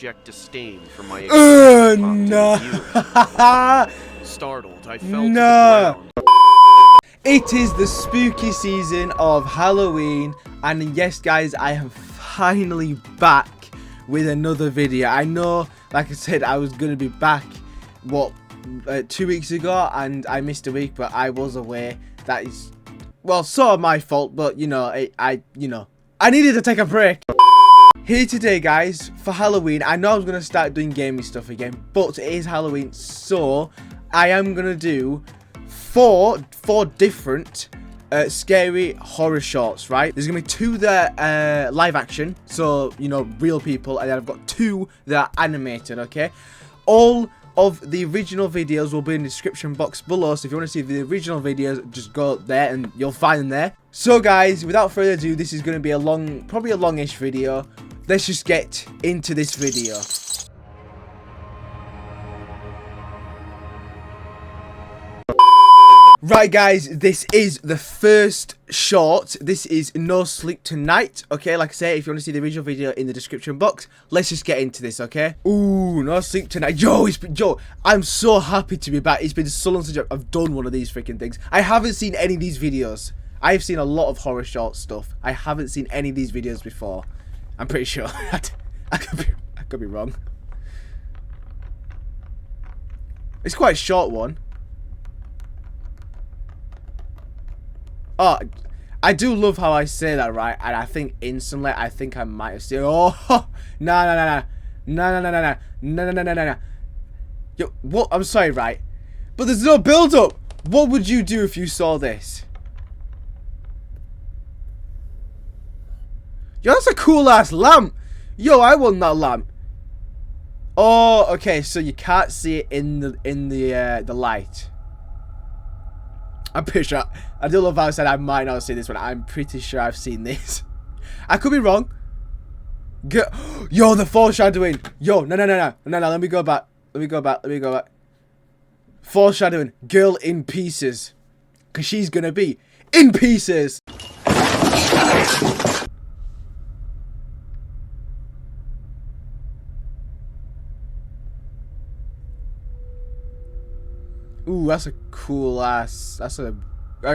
Project disdain from my no. Startled, I fell to the ground. It is the spooky season of Halloween, and yes guys, I am finally back with another video. I know, like I said, I was gonna be back 2 weeks ago, and I missed a week, but I was away. That is, well, sort of my fault, but you know, I needed to take a break. Here today guys, for Halloween. I know I was going to start doing gaming stuff again, but it is Halloween, so I am going to do four different scary horror shorts, right? There's going to be 2 that are live action, so, you know, real people, and then I've got 2 that are animated, okay? All of the original videos will be in the description box below, so if you want to see the original videos, just go there and you'll find them there. So guys, without further ado, this is going to be probably a longish video. Let's just get into this video. Right guys, this is the first short. This is No Sleep Tonight, okay? Like I say, if you want to see the original video in the description box, let's just get into this, okay? Ooh, No Sleep Tonight. Yo, I'm so happy to be back. It's been so long since I've done one of these freaking things. I haven't seen any of these videos. I've seen a lot of horror short stuff. I haven't seen any of these videos before. I'm pretty sure. I could be wrong. It's quite a short one. Oh, I do love how I say that, right? And I think instantly, I think I might have seen. Oh, no. Yo, what? I'm sorry, right? But there's no build-up. What would you do if you saw this? Yo, that's a cool-ass lamp. Yo, I want that lamp. Oh, okay, so you can't see it in the light. I'm pretty sure. I do love how I said I might not see this one. I'm pretty sure I've seen this. I could be wrong. Yo, the foreshadowing. Yo, no. Let me go back. Let me go back. Foreshadowing. Girl in pieces. Because she's going to be in pieces. Ooh, that's a cool ass. That's a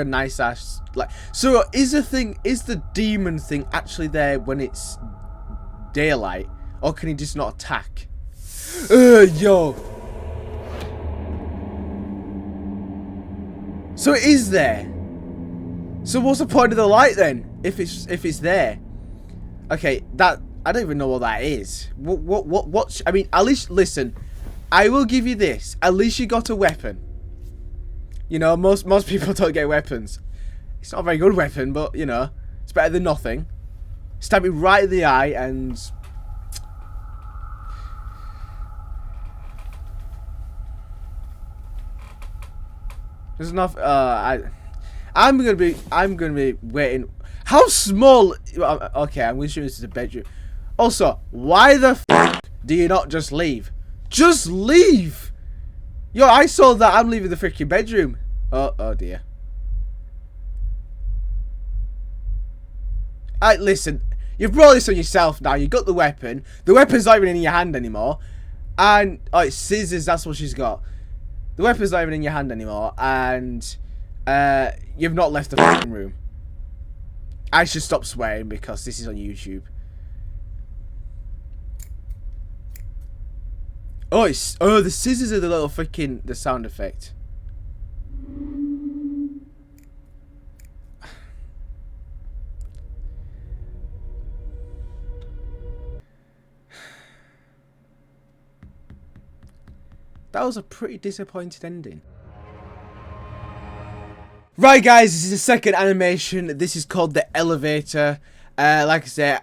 nice ass. Like, so is the demon thing actually there when it's daylight, or can he just not attack? Yo. So it is there. So what's the point of the light then? If it's there. Okay, that I don't even know what that is. What? I mean, at least listen. I will give you this. At least you got a weapon. You know, most people don't get weapons. It's not a very good weapon, but, you know, it's better than nothing. Stab me right in the eye and... There's enough... I'm gonna be waiting... How small... Okay, I'm gonna assume this is a bedroom. Also, why the f*** do you not just leave? Just leave! Yo, I saw that. I'm leaving the freaking bedroom. Oh dear. Listen. You've brought this on yourself now. You got the weapon. The weapon's not even in your hand anymore. And, oh, it's scissors. That's what she's got. The weapon's not even in your hand anymore. And, you've not left the freaking room. I should stop swearing because this is on YouTube. Oh, the scissors are the little freaking the sound effect. That was a pretty disappointed ending. Right, guys, this is the second animation. This is called The Elevator. Like I said,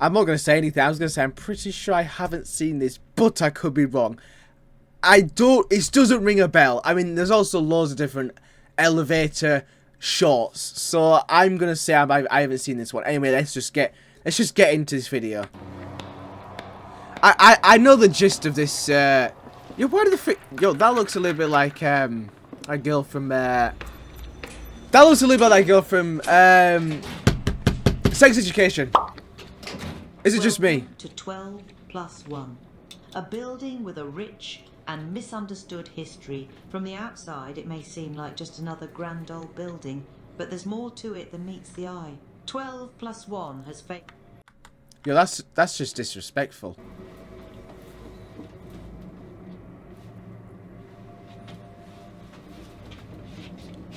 I'm not going to say anything. I was going to say I'm pretty sure I haven't seen this, but I could be wrong. It doesn't ring a bell. I mean, there's also loads of different elevator shorts. So I'm going to say I haven't seen this one. Anyway, let's just get into this video. I know the gist of this. Yo, why did the frick? Yo, that looks a little bit like a girl from. That looks a little bit like a girl from Sex Education. Is it just me? Welcome to 12 plus 1, a building with a rich and misunderstood history. From the outside, it may seem like just another grand old building, but there's more to it than meets the eye. 12 plus 1 has faked. Yo, that's just disrespectful.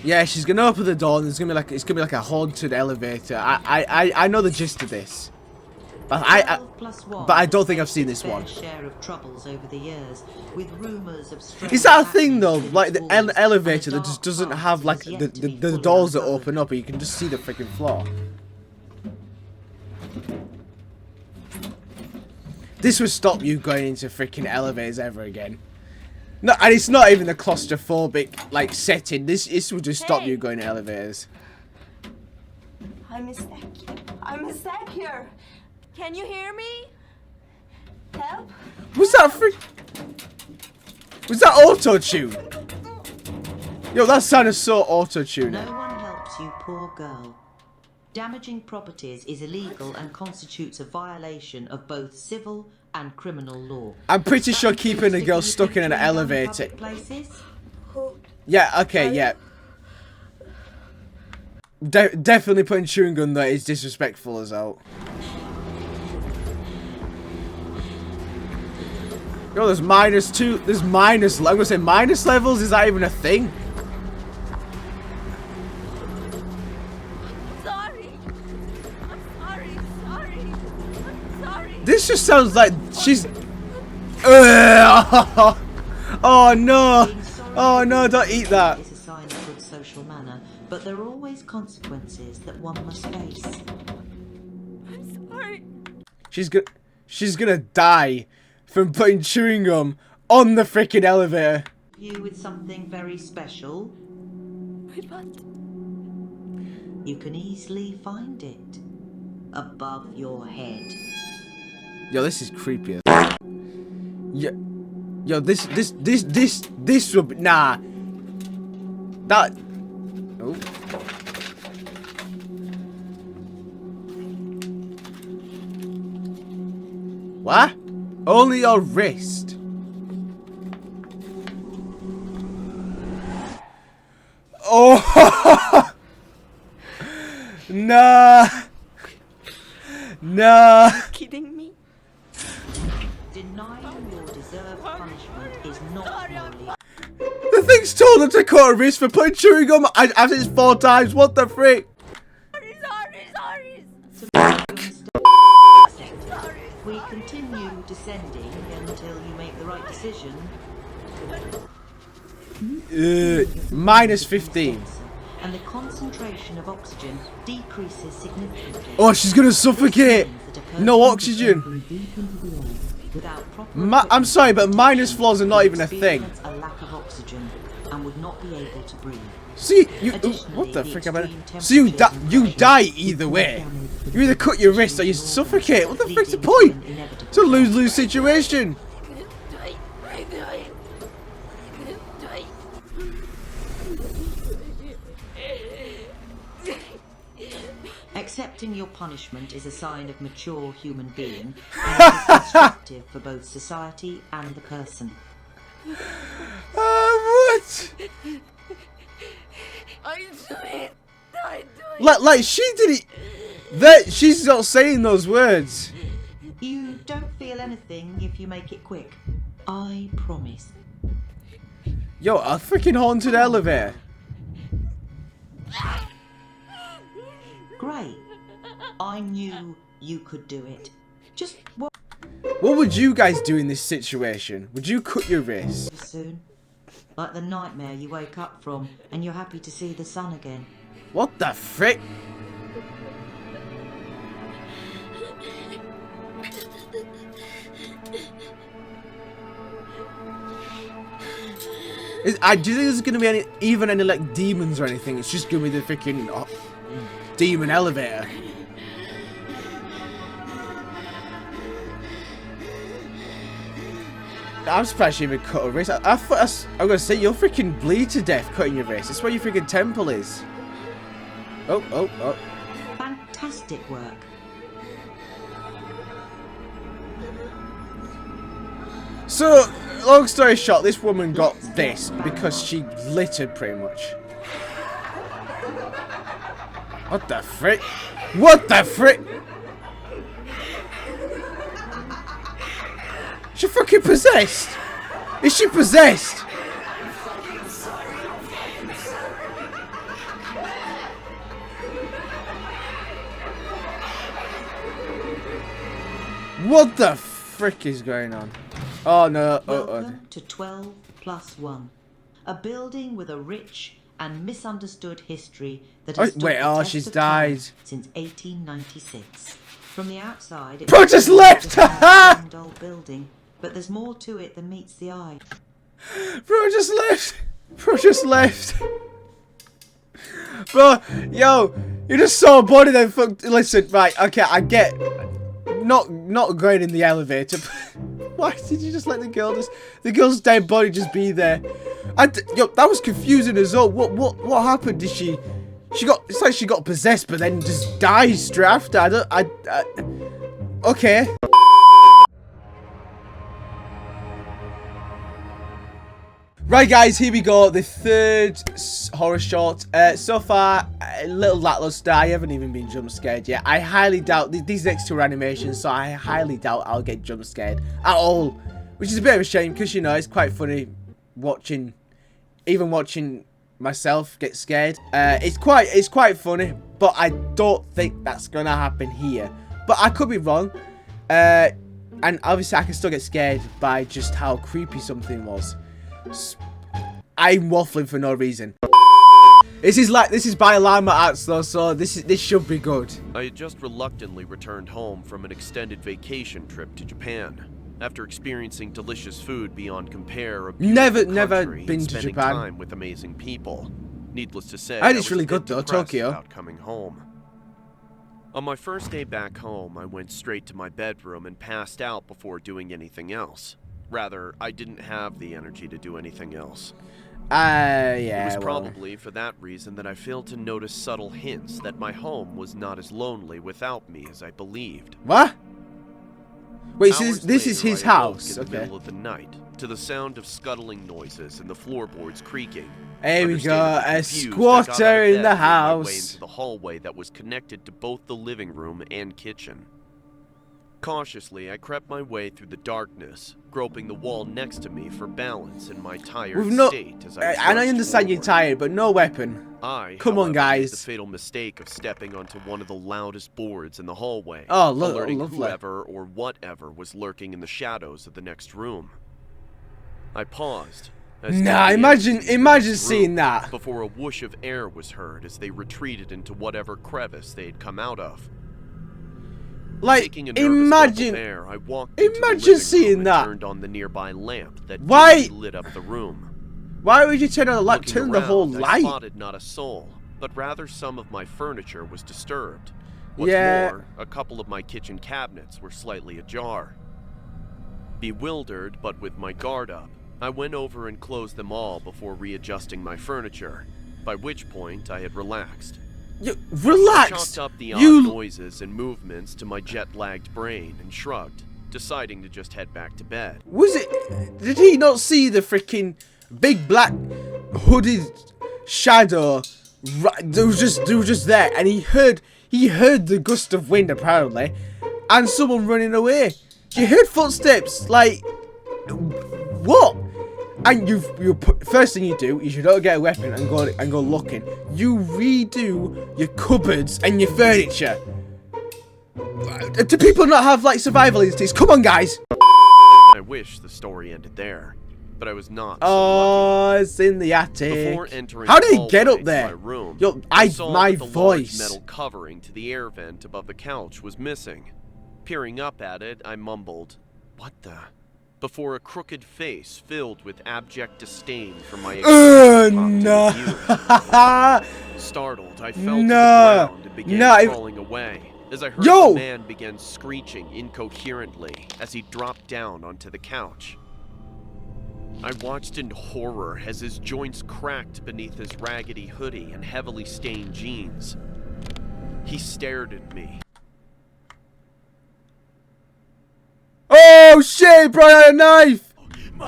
Yeah, she's gonna open the door and it's gonna be like a haunted elevator. I know the gist of this. But I don't think I've seen this one. Share of troubles over the years, with rumors of Is that a thing though? Like the elevator that just doesn't have like the doors that open up and you can just see the freaking floor. This would stop you going into freaking elevators ever again. No, and it's not even the claustrophobic like setting. This would just stop you going to elevators. I'm stuck here. Can you hear me? Help? Was that auto-tune? Yo, that sounded so auto-tuned. No one helps you, poor girl. Damaging properties is illegal and constitutes a violation of both civil and criminal law. I'm pretty sure keeping a girl stuck in an elevator. Yeah, okay, yeah. Definitely putting chewing gum there is disrespectful as hell. Yo, there's -2, there's minus, I'm gonna say minus levels, is that even a thing? This just sounds like she's... Oh no! Oh no, don't eat that! It's a sign of good social manner, but there are always consequences that one must face. I'm sorry. She's gonna die from putting chewing gum on the freaking elevator. You with something very special. Wait, what? You can easily find it above your head. Yo, this is creepy. Yo, this will be, nah. That. Oh. What? Only your wrist. Oh. Nah. Nah. Kidding me? Denying your deserved punishment is not morally. The thing's told her to cut her wrist for putting chewing gum. I've said it 4 times. What the frick? Sorry. We continue descending until you make the right decision. -15. And the concentration of oxygen decreases significantly. Oh, she's gonna suffocate. No oxygen. I'm sorry, but minus floors are not even a thing. A lack of oxygen and would not be able to breathe. See, what the frick am I? So you die either way. You either cut your wrist or you suffocate. What the frick's the point? It's a lose-lose situation. Accepting your punishment is a sign of mature human being and it is constructive for both society and the person. What? I do it. Like she did it. That she's not saying those words. You don't feel anything if you make it quick. I promise. Yo, a freaking haunted elevator. Great. I knew you could do it. Just what would you guys do in this situation? Would you cut your wrist? soon? Like the nightmare you wake up from and you're happy to see the sun again. What the frick? Do you think there's gonna be even any like demons or anything? It's just gonna be the freaking demon elevator. I'm surprised you even cut a wrist. I'm gonna say you'll freaking bleed to death cutting your wrist. That's where your freaking temple is. Oh. Fantastic work. So, long story short, this woman got this because she littered pretty much. What the frick? What the frick? Is she fucking possessed? Is she possessed? What the frick is going on? Oh no. Welcome to 12 plus 1. A building with a rich and misunderstood history that has stood Wait, the test she's of time died. since 1896. From the outside, it Bro just looks left! like a grand old building, but there's more to it than meets the eye. Bro just left. Bro just left. Bro, yo, you just saw a body then. Listen, right? Okay, I get not going in the elevator. Why did you just let the girl's dead body just be there? Yo, that was confusing as well. What happened? Did she got? It's like she got possessed, but then just died straight after. Okay. Right, guys, here we go. The third horror short. So far, a little lackluster. I haven't even been jump scared yet. I highly doubt these next two are animations, so I highly doubt I'll get jump scared at all, which is a bit of a shame because, you know, it's quite funny watching myself get scared. It's quite funny, but I don't think that's gonna happen here. But I could be wrong. And obviously, I can still get scared by just how creepy something was. I'm waffling for no reason. This is by Llama Arts though, so this should be good. I had just reluctantly returned home from an extended vacation trip to Japan. After experiencing delicious food beyond compare, a Never country, been and to spending Japan. time with amazing people. Needless to say, I heard it's was really a bit good though, depressed Tokyo. about coming home. On my first day back home, I went straight to my bedroom and passed out before doing anything else. Rather, I didn't have the energy to do anything else. Yeah. It was probably for that reason that I failed to notice subtle hints that my home was not as lonely without me as I believed. What? Wait, so Hours this is later, his I awoke house. in the Okay. middle of the night, to the sound of scuttling noises and the floorboards creaking. Here we go. Understandably A confused, I got out of squatter in bed the and made my way house. into the hallway that was connected to both the living room and kitchen. Cautiously, I crept my way through the darkness, groping the wall next to me for balance in my tired With no, state as I and I trudged understand you're forward. tired, but no weapon. Come on, However, guys. made the fatal mistake of stepping onto one of the loudest boards in the hallway, Oh, alerting lovely. whoever or whatever was lurking in the shadows of the next room. I paused. as Nah, the imagine entities in the next seeing room, that. before a whoosh of air was heard as they retreated into whatever crevice they had come out of. Like, Taking a nervous gulp of air, I walked into the imagine living seeing room and that. turned on the nearby lamp that Why- dimly lit up the room. Why would you turn on the light? Looking Turn the whole around, I light. spotted not a soul, but rather some of my furniture was disturbed. What's Yeah. more, a couple of my kitchen cabinets were slightly ajar. Bewildered, but with my guard up, I went over and closed them all before readjusting my furniture, by which point I had relaxed. You, I relax. chalked up the odd You. noises and movements to my jet-lagged brain and shrugged, deciding to just head back to bed. Was it? Did he not see the freaking big black hooded shadow? They was just there, and he heard the gust of wind apparently, and someone running away. You heard footsteps. Like what? And first thing you do is you don't get a weapon and go looking. You redo your cupboards and your furniture. Do people not have like survival instincts? Come on, guys. I wish the story ended there, but I was not so lucky. Oh, it's in the attic. Before entering How the did he get hallway up to there? my room, Yo, I saw my that the voice. large metal covering to the air vent above the couch was missing. Peering up at it, I mumbled, "What the?" before a crooked face filled with abject disdain for my no. view. Startled, I fell to the No. ground and began No, crawling away as I heard Yo. the man begin screeching incoherently as he dropped down onto the couch. I watched in horror as his joints cracked beneath his raggedy hoodie and heavily stained jeans. He stared at me. Oh shit, bro, I had a knife.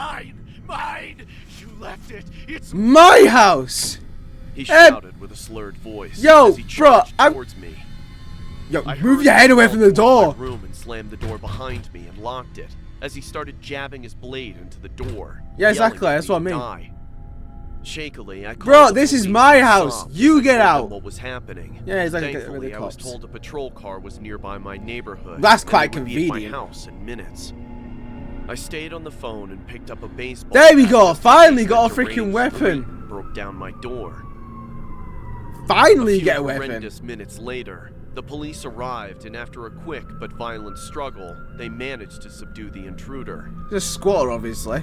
Mine! Mine! You left it! It's My house! He shouted with a slurred voice Yo, as he bro, charged towards me. Yo, I move hurried your head away from the door. towards my room and slammed the door behind me and locked it as he started jabbing his blade into the door. Yeah, exactly, yelling at that's what I me to mean. die. Shakily, I called Bro, the this is police my and house. stopped You as I get told them out. What was happening? Yeah, he's like, get rid of Thankfully, the I was cops. told a patrol car was nearby my neighborhood. That's and quite they would be at my convenient. house in minutes. I stayed on the phone and picked up a baseball. There we bat go, just in finally case got a that freaking deranged weapon. cretin broke down my door. Finally, A you few get a weapon. horrendous minutes later, the police arrived, and after a quick but violent struggle, they managed to subdue the intruder. Just squatter, obviously.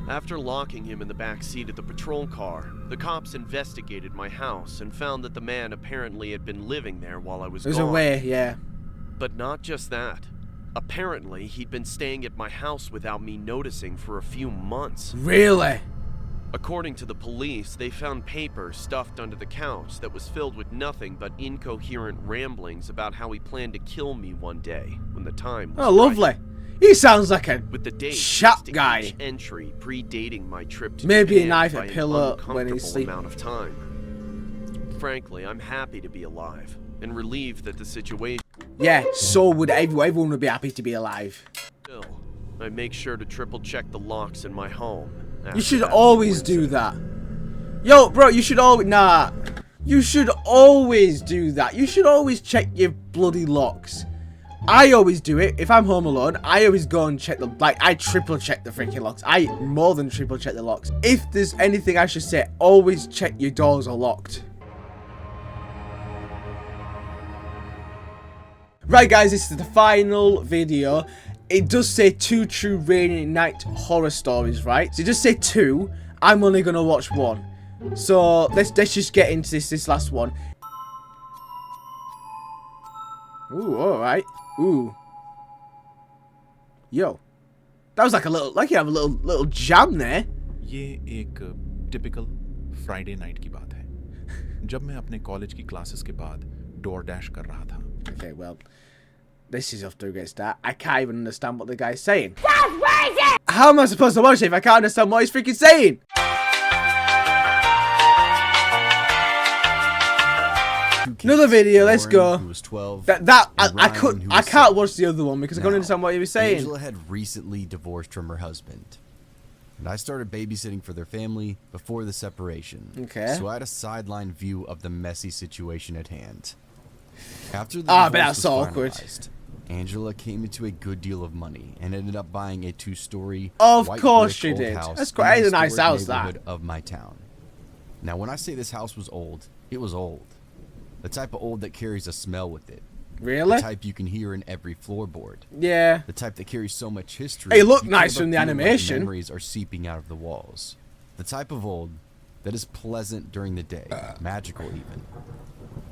After locking him in the back seat of the patrol car, the cops investigated my house and found that the man apparently had been living there while I was There's gone. a way, yeah. But not just that. Apparently, he'd been staying at my house without me noticing for a few months. Really? According to the police, they found paper stuffed under the couch that was filled with nothing but incoherent ramblings about how he planned to kill me one day when the time was Oh, lovely. right. He sounds like a With the date sharp listing guy. each entry predating my trip to Maybe a Japan knife, by a an pillow when he's uncomfortable sleeping. amount of time. Frankly, I'm happy to be alive and relieved that the situation. Yeah, so would everyone. Everyone would be happy to be alive. Still, I make sure to triple check the locks in my home. You after should that always do incident. that. Yo, bro, you should always... Nah. You should always do that. You should always check your bloody locks. I always do it. If I'm home alone, I always go and check the... Like, I triple check the freaking locks. I more than triple check the locks. If there's anything I should say, always check your doors are locked. Right, guys, this is the final video. It does say 2 true rainy night horror stories, right? So it does say 2. I'm only gonna watch 1. So let's just get into this last one. Ooh, all right. Ooh. Yo, that was like a little, like you have a little jam there. ये एक typical Friday night की बात है जब मैं अपने college की classes के बाद डोर डैश कर रहा था. Okay, well, this is off to a great start. I can't even understand what the guy's saying. That's racist! How am I supposed to watch it if I can't understand what he's freaking saying? Another video, let's go. Who was 12. I can't watch the other one because I couldn't understand what he was saying. Angela had recently divorced from her husband. And I started babysitting for their family before the separation. Okay. So I had a sideline view of the messy situation at hand. After the but divorce that's was so awkward. finalized, Angela came into a good deal of money and ended up buying a 2-story Of white course brick she old did. house That's in quite the a nice historic house, that. neighborhood of my town. Now, when I say this house was old, it was old. The type of old that carries a smell with it. Really? The type you can hear in every floorboard. Yeah. The type that carries so much history. Hey, look you nice can't from the help feeling like animation. memories are seeping out of the walls. The type of old that is pleasant during the day, magical even.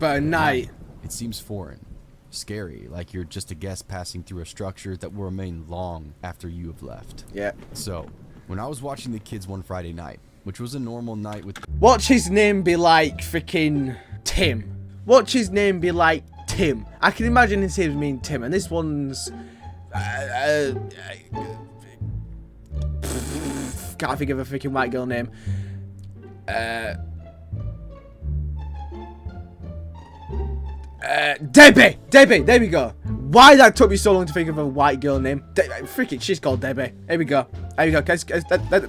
But at night. It seems foreign, scary, like you're just a guest passing through a structure that will remain long after you have left. Yeah. So, when I was watching the kids one Friday night, which was a normal night with... Watch his name be like freaking Tim. Watch his name be like Tim. I can imagine his name being Tim, and this one's... can't think of a freaking white girl name. Debbie! Debbie! There we go. Why that took me so long to think of a white girl name? Freaking, she's called Debbie. There we go. There we go.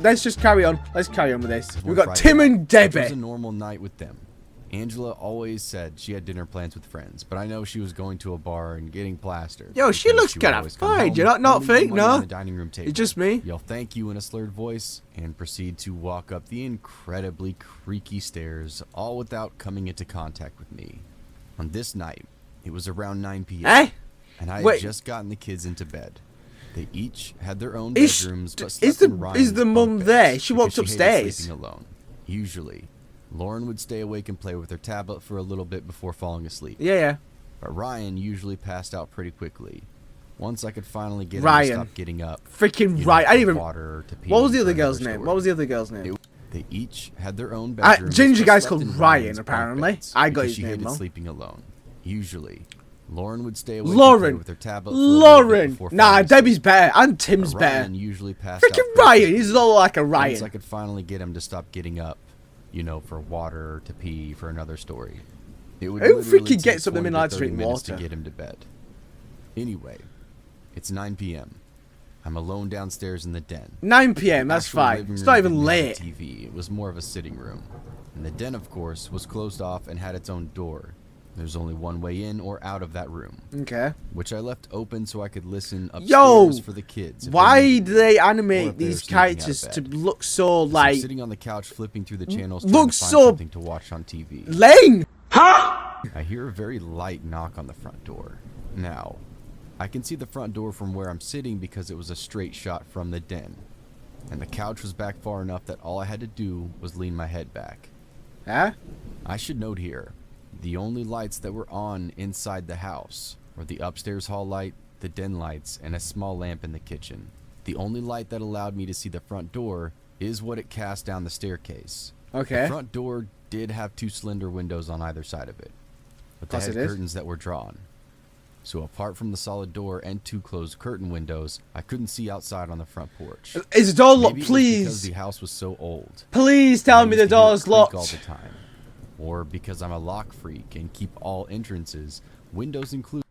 Let's just carry on. Let's carry on with this. We've got Friday Tim night, and which was Debbie. a normal night with them. Angela always said she had dinner plans with friends, but I know she was going to a bar and getting plastered. Yo, she because looks would kinda always come fine. home You're not and leave the fake, money no? on the dining room table. It's just me. Yell thank you in a slurred voice and proceed to walk up the incredibly creaky stairs, all without coming into contact with me. On this night, it was around 9 p.m. Eh? And I Wait. had just gotten the kids into bed. They each had their own Is- bedrooms, but is slept the- in is Ryan's the bunk mum beds there? She because walked hated upstairs. sleeping alone. Usually, Lauren would stay awake and play with her tablet for a little bit before falling asleep. Yeah. But Ryan usually passed out pretty quickly. Once I could finally get him to Ryan. stop getting up. Freaking you know, right. I for didn't even... water or to pee What was the for other another girl's name? story. What was the other girl's name? They each had their own bedrooms. Ginger but guy's slept called in Ryan, Ryan's bunk apparently. beds I got because his she name hated wrong. sleeping alone. Usually, Lauren would stay awake and play Lauren. with her tablet for a little bit Lauren. before Nah, falling Debbie's asleep. better. And Tim's But better. Ryan usually passed out Freaking pretty Ryan. quickly. He's all like a Once Ryan. I could finally get him to stop getting up, you know, for water or to pee for another story. It would Who literally freaking take gets up in the 20 middle to of the 30 drink minutes to water? get him to bed. Anyway, it's 9 p.m. I'm alone downstairs in the den. 9 p.m. That's Actual fine. living It's room not even didn't have a late. TV. It was more of a sitting room. And the den, of course, was closed off and had its own door. There's only one way in or out of that room, Okay. which I left open so I could listen upstairs Yo, for the kids. if why needed do they or if animate they were these sneaking out of characters to bed. look so So I'm like sitting on the couch flipping through the channels looks trying to find so- something to watch on TV. lame? I hear a very light knock on the front door. Now, I can see the front door from where I'm sitting because it was a straight shot from the den. And the couch was back far enough that all I had to do was lean my head back. Huh? I should note here, the only lights that were on inside the house were the upstairs hall light, the den lights, and a small lamp in the kitchen. The only light that allowed me to see the front door is what it cast down the staircase. Okay. The front door did have 2 slender windows on either side of it, but they Plus had it is. curtains that were drawn. So apart from the solid door and 2 closed curtain windows, I couldn't see outside on the front porch. Is the door Maybe locked? it was because Please. the house was so old. Please I tell me used the to hear it door's creak all locked. the time. Or because I'm a lock freak and keep all entrances, windows included.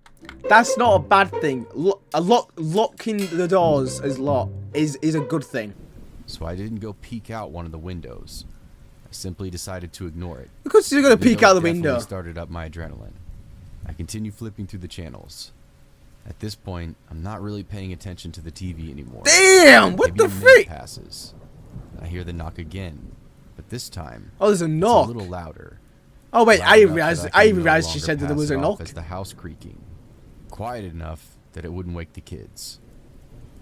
That's not a bad thing. Locking the doors is a good thing. So I didn't go peek out one of the windows. I simply decided to ignore it. Because you're gonna Even peek though out it the definitely window. started up my adrenaline. I continue flipping through the channels. At this point, I'm not really paying attention to the TV anymore. Damn! What Maybe the a minute freak? passes. I hear the knock again, but this time Oh, there's a it's knock. a little louder. Oh wait, Loud I enough realized. that I can no realized she longer said that there pass was a it off knock. as the house creaking. Quiet enough that it wouldn't wake the kids.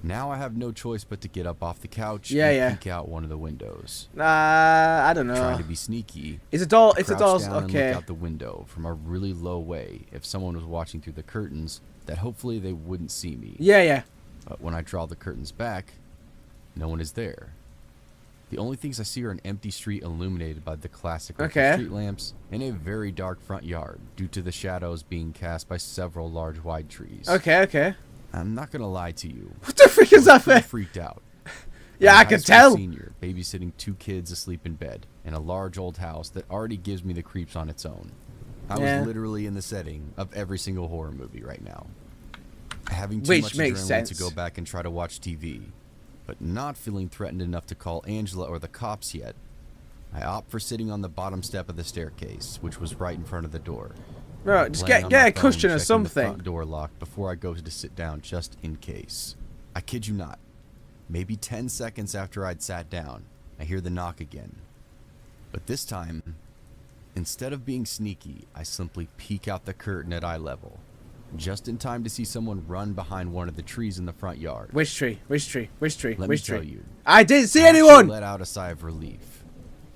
Now I have no choice but to get up off the couch and peek out one of the windows. I don't know. Trying to be sneaky. Is the door? I If the crouch door's down and okay. look out the window from a really low way if someone was watching through the curtains, that hopefully they wouldn't see me. Yeah, yeah. But when I draw the curtains back, no one is there. The only things I see are an empty street illuminated by the classic Okay. street lamps and a very dark front yard due to the shadows being cast by several large wide trees. Okay, okay. I'm not gonna lie to you. What the freak is I that was pretty for? freaked out. Yeah, I'm I a can high school tell. Senior, babysitting 2 kids asleep in bed in a large old house that already gives me the creeps on its own. I Yeah. was literally in the setting of every single horror movie right now. Having too Which much makes adrenaline sense. to go back and try to watch TV, but not feeling threatened enough to call Angela or the cops yet, I opt for sitting on the bottom step of the staircase, which was right in front of the door. Bro, just Laying on get my a phone, cushion or checking the something. front door lock before I go to sit down, just in case. I kid you not. Maybe 10 seconds after I'd sat down, I hear the knock again. But this time, instead of being sneaky, I simply peek out the curtain at eye level, just in time to see someone run behind one of the trees in the front yard. Which tree? Which tree? Which tree? Let Which me tree? tell you, I didn't see I actually anyone. let out a sigh of relief.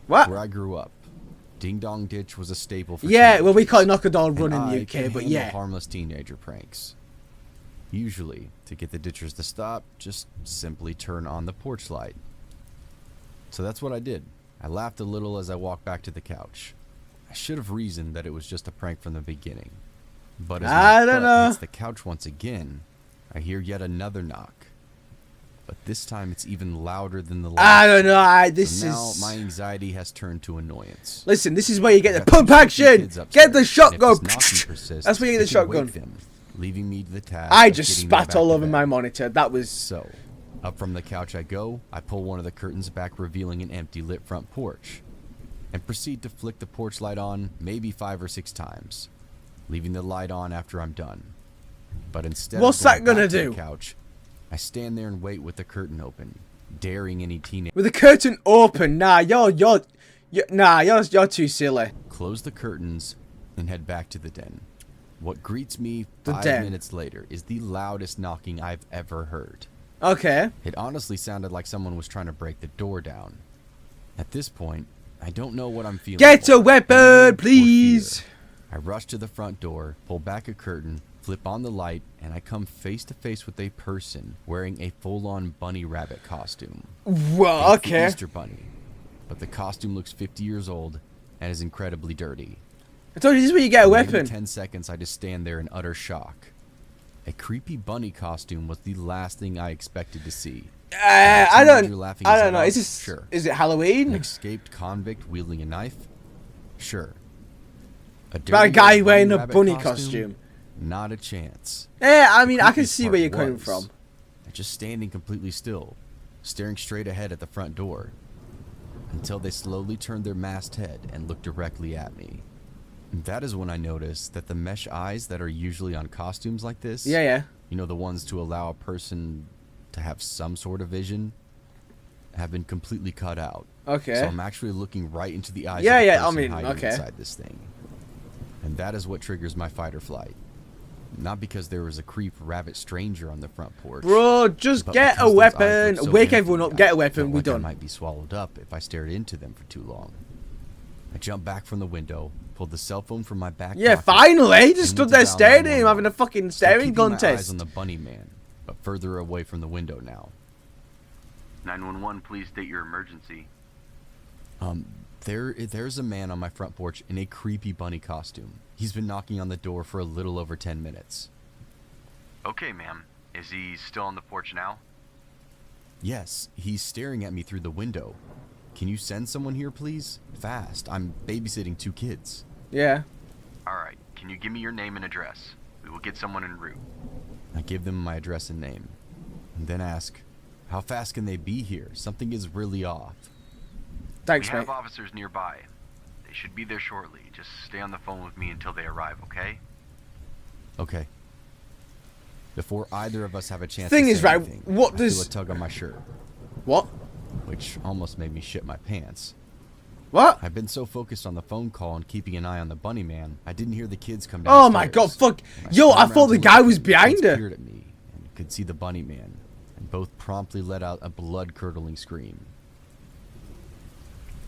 What? Where I grew up, Ding Dong Ditch was a staple for Yeah, well, we teenagers, call it knock a door and run in I the could UK, but handle yeah. harmless teenager pranks. Usually, to get the ditchers to stop, just simply turn on the porch light. So that's what I did. I laughed a little as I walked back to the couch. I should have reasoned that it was just a prank from the beginning. But as I my don't butt know. hits the couch once again, I hear yet another knock. But this time it's even louder than the last. I don't know. This So now is. my anxiety has turned to annoyance. Listen, this is where you get the I've got pump 2 action. kids Get upstairs, the and shotgun. if this knocking persists, That's where you get the it could wake shotgun. them, leaving me to the task I of just getting them spat back all to over bed. my monitor. That was. So, up from the couch I go, I pull one of the curtains back, revealing an empty lit front porch, and proceed to flick the porch light on maybe 5 or 6 times, leaving the light on after I'm done. But instead What's of that going gonna back to do? the couch, I stand there and wait with the curtain open, daring any teenager With the curtain open. Nah, you're too silly. close the curtains and head back to the den. What greets me The 5 den. minutes later is the loudest knocking I've ever heard. Okay. It honestly sounded like someone was trying to break the door down. At this point, I don't know what I'm feeling. Get a more, weapon, anger or please. fear. I rush to the front door, pull back a curtain, flip on the light, and I come face to face with a person wearing a full-on bunny rabbit costume. Well, Think the okay. Easter bunny. But the costume looks 50 years old and is incredibly dirty. I told you this is where you get a For maybe weapon. 10 seconds, I just stand there in utter shock. A creepy bunny costume was the last thing I expected to see. I don't know. Is Is this sure? Is it Halloween? An escaped convict wielding a knife? Sure. About a guy dirty old wearing a rabbit bunny costume? Not a chance. Yeah, I mean, The I can creepiest see part where you're coming was from. just standing completely still, staring straight ahead at the front door, until they slowly turned their masked head and looked directly at me. And that is when I noticed that the mesh eyes that are usually on costumes like this, Yeah. you know, the ones to allow a person to have some sort of vision, have been completely cut out. Okay. So I'm actually looking right into the eyes Yeah, of the yeah, I person mean, hiding okay. inside this thing. And that is what triggers my fight or flight. Not because there was a creep rabbit stranger on the front porch. Bro, just but get because a those eyes weapon. looked so Wake empty, everyone up. I Get a felt weapon. We're like I done. might be swallowed up if I stared into them for too long. I jumped back from the window, pulled the cell phone from my back Yeah, pocket, finally. He and just stood went to there dial staring at him, 911. having a fucking Still staring keeping my eyes contest. on the bunny man, but further away from the window now. 911, please state your emergency. There's a man on my front porch in a creepy bunny costume. He's been knocking on the door for a little over 10 minutes. Okay, ma'am. Is he still on the porch now? Yes, he's staring at me through the window. Can you send someone here, please? Fast. I'm babysitting 2 kids. Yeah. Alright, can you give me your name and address? We will get someone en route. I give them my address and name, and then ask, how fast can they be here? Something is really off. Thanks, We mate. have officers nearby. They should be there shortly. Just stay on the phone with me until they arrive, okay? Okay. Before either of us have a chance Thing to is, say right, anything, what I does- feel a tug on my shirt, What? which almost made me shit my pants. What? I've been so focused on the phone call and keeping an eye on the bunny man, I didn't hear the kids come Oh downstairs. my god, fuck. When Yo, spun I around thought to the look guy at was them, behind kids her. peered at me and could see the bunny man, and both promptly let out a blood-curdling scream.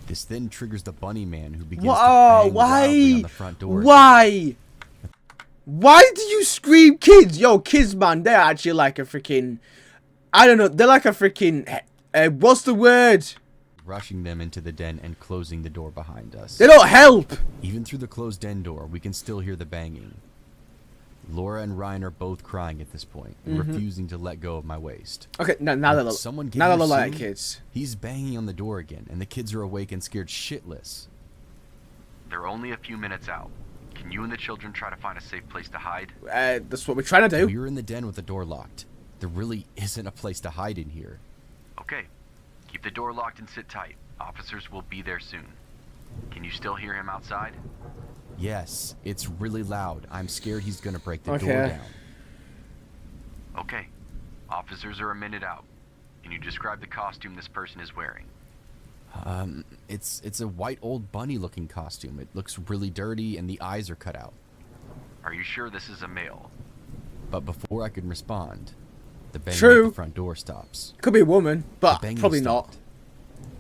This then triggers the bunny man, who begins to bang loudly on the front door. Why? Why do you scream kids? Yo, kids, man, they're actually like a freaking... I don't know, they're like a freaking... what's the word? Rushing them into the den and closing the door behind us. They don't help. Even through the closed den door, we can still hear the banging. Laura and Ryan are both crying at this point, and refusing to let go of my waist. Okay, now they look... Someone get Now they here look like soon? kids. He's banging on the door again, and the kids are awake and scared shitless. They're only a few minutes out. Can you and the children try to find a safe place to hide? That's what we're trying to We do. were in the den with the door locked. There really isn't a place to hide in here. Okay. Keep the door locked and sit tight. Officers will be there soon. Can you still hear him outside? Yes, it's really loud. I'm scared he's gonna break the door Okay. down. Okay. Officers are a minute out. Can you describe the costume this person is wearing? It's a white old bunny looking costume. It looks really dirty and the eyes are cut out. Are you sure this is a male? But before I could respond, the banging True. at the front door stops. Could be a woman, but The banging probably stopped.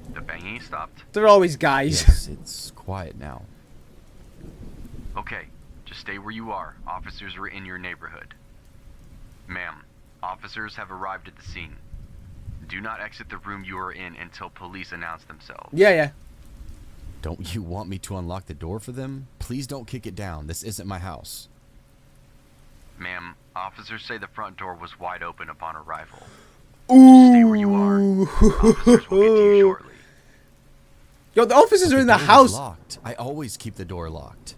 not. The banging stopped? They're always guys. Yes, it's quiet now. Okay. Just stay where you are. Officers are in your neighborhood. Ma'am, officers have arrived at the scene. Do not exit the room you are in until police announce themselves. Yeah. Don't you want me to unlock the door for them? Please don't kick it down. This isn't my house. Ma'am, officers say the front door was wide open upon arrival. Ooh. Stay where you are. Officers will get to you shortly. Yo, the officers are in the door was house. locked. I always keep the door locked.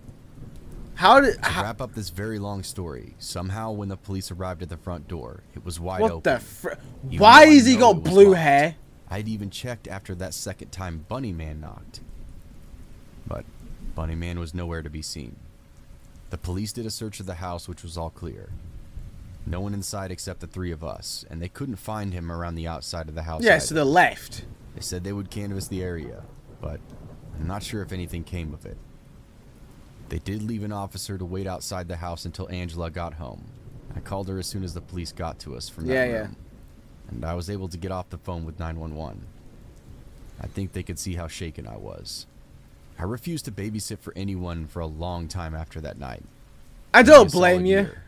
How did... To wrap up this very long story, somehow when the police arrived at the front door, it was wide What open. the Even Why though I has he know got it was blue locked. hair? I'd even checked after that second time Bunny Man knocked. But Bunny Man was nowhere to be seen. The police did a search of the house, which was all clear. No one inside except the 3 of us, and they couldn't find him around the outside of the house. Yeah, either. so they left. They said they would canvass the area, but I'm not sure if anything came of it. They did leave an officer to wait outside the house until Angela got home. I called her as soon as the police got to us from that Yeah, room. And I was able to get off the phone with 911. I think they could see how shaken I was. I refused to babysit for anyone for a long time after that night. I Maybe don't a solid blame you. year.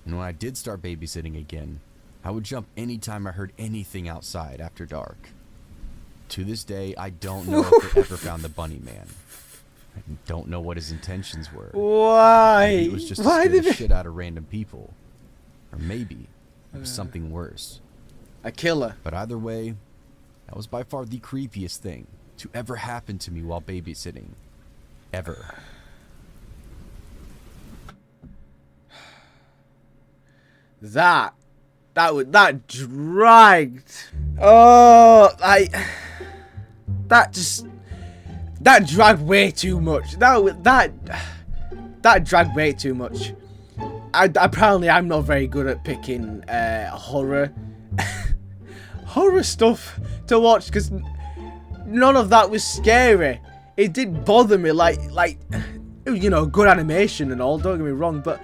And when I did start babysitting again, I would jump anytime I heard anything outside after dark. To this day, I don't know if they ever found the Bunny Man. I don't know what his intentions were. Why? Maybe it was just to Why scare the did shit out of random people. Or maybe it was something worse. a killer? But either way, that was by far the creepiest thing to ever happen to me while babysitting. Ever. That dragged. Oh, that dragged way too much. That dragged way too much. Apparently, I'm not very good at picking horror stuff to watch because none of that was scary. It did bother me, like you know, good animation and all. Don't get me wrong, but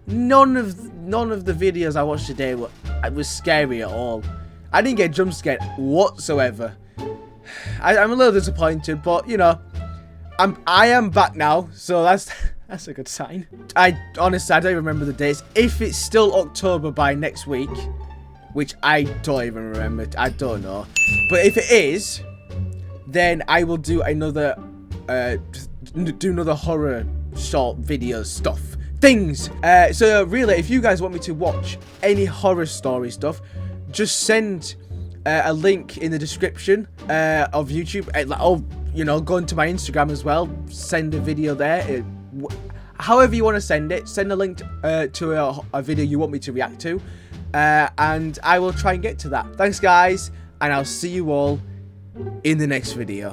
none of the videos I watched today was scary at all. I didn't get jump scared whatsoever. I'm a little disappointed, but you know, I am back now, so that's a good sign. Honestly, I don't even remember the dates. If it's still October by next week, which I don't even remember, I don't know. But if it is, then I will do another horror short video things. So really, if you guys want me to watch any horror story stuff, just send a link in the description of YouTube. Or, you know, go into my Instagram as well. Send a video there. However you want to send it. Send a link to a video you want me to react to. And I will try and get to that. Thanks, guys. And I'll see you all in the next video.